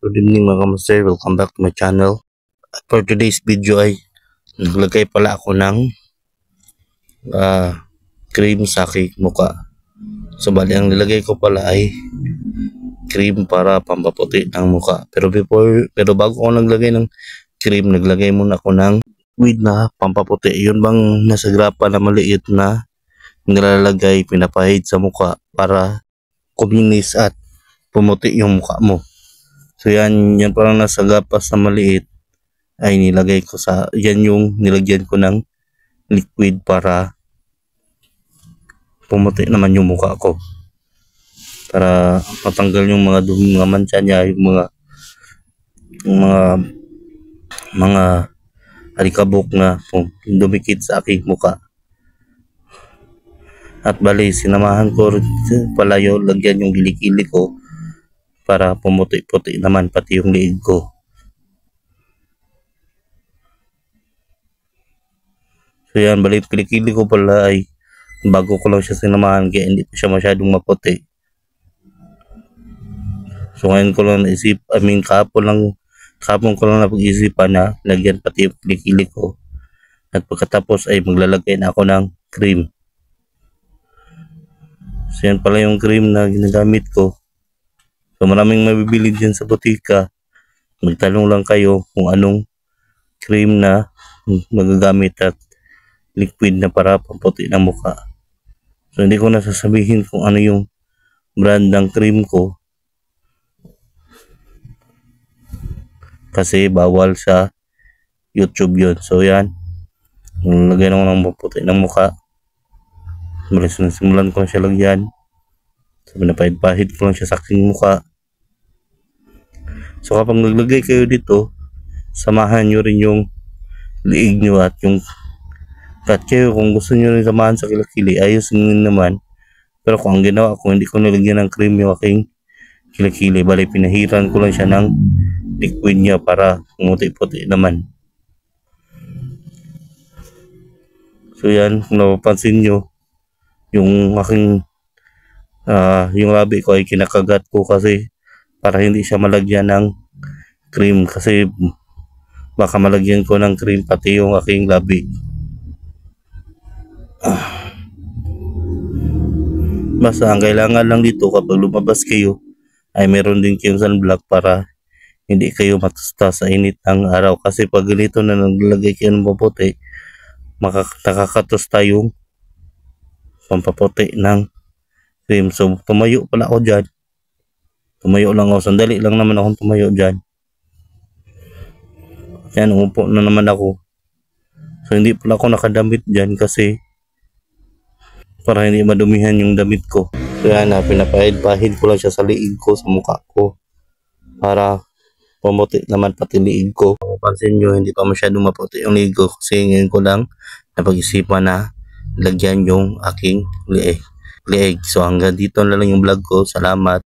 Good evening mga kamuster, welcome back to my channel. At for today's video ay naglagay pala ako ng cream sa aking muka. So bali ang nilagay ko pala ay cream para pampaputi ng muka. Pero bago ako naglagay ng cream, naglagay muna ako ng liquid na pampaputi. Yun bang nasa grapa na maliit na nilalagay, pinapahid sa muka para kuminis at pumuti yung muka mo. So yan parang nasa gapas na maliit ay nilagay ko sa, yan yung nilagyan ko ng liquid para pumuti naman yung mukha ko. Para matanggal yung mga dumi, mga mancha niya, yung mga alikabok na dumikit sa aking mukha. At bali, sinamahan ko pala yung lagyan yung kilikili ko para pumuti-puti naman pati yung liig ko. So yan, bali kilikili ko pala ay bago ko lang siya sinamahan kaya hindi pa siya masyadong maputi. So ngayon ko lang naisip, kahapon ko lang napag-isipan na lagyan pati yung kilikili ko. At pagkatapos ay maglalagay na ako ng cream. So yan pala yung cream na ginagamit ko. So maraming mabibili dyan sa butika. Magtanong lang kayo kung anong cream na magagamit at liquid na para pamputi ng mukha. So hindi ko na sasabihin kung ano yung brand ng cream ko kasi bawal sa YouTube yun. So yan, lagyan ako ng pamputi ng mukha. Simulan ko na siya lagyan. So pinapahid-pahid ko lang siya sa aking mukha. So kapag naglagay kayo dito, samahan nyo rin yung liig nyo at yung kayo kung gusto nyo rin samahan sa kilikili, ayos nyo naman. Pero kung ang ginawa ko, hindi ko nilagyan ng cream yung aking kilikili. Bali, pinahiran ko lang siya ng liquid niya para pumuti-puti naman. So yan, kung napapansin nyo, yung aking yung labi ko ay kinakagat ko kasi para hindi siya malagyan ng cream kasi baka malagyan ko ng cream pati yung aking labi. Basta ang kailangan lang dito kapag lumabas kayo ay meron din kayong sunblock para hindi kayo matusta sa init ng araw kasi pag ganito na naglagay kayo ng paputi, nakakatusta yung pampaputi ng cream. So tumayo pala ako dyan. Tumayo lang ako, sandali lang naman akong tumayo dyan. Yan, umupo na naman ako. So hindi pala ako nakadamit dyan kasi para hindi madumihan yung damit ko. So yan, pinapahid-pahid ko lang siya sa liig ko, sa mukha ko para pumuti naman pati liig ko. Kung pansin nyo, hindi pa masyadong maputi yung liig ko kasi ngayon ko lang napag-isipan na lagyan yung aking liig. So hanggang dito na lang yung vlog ko. Salamat.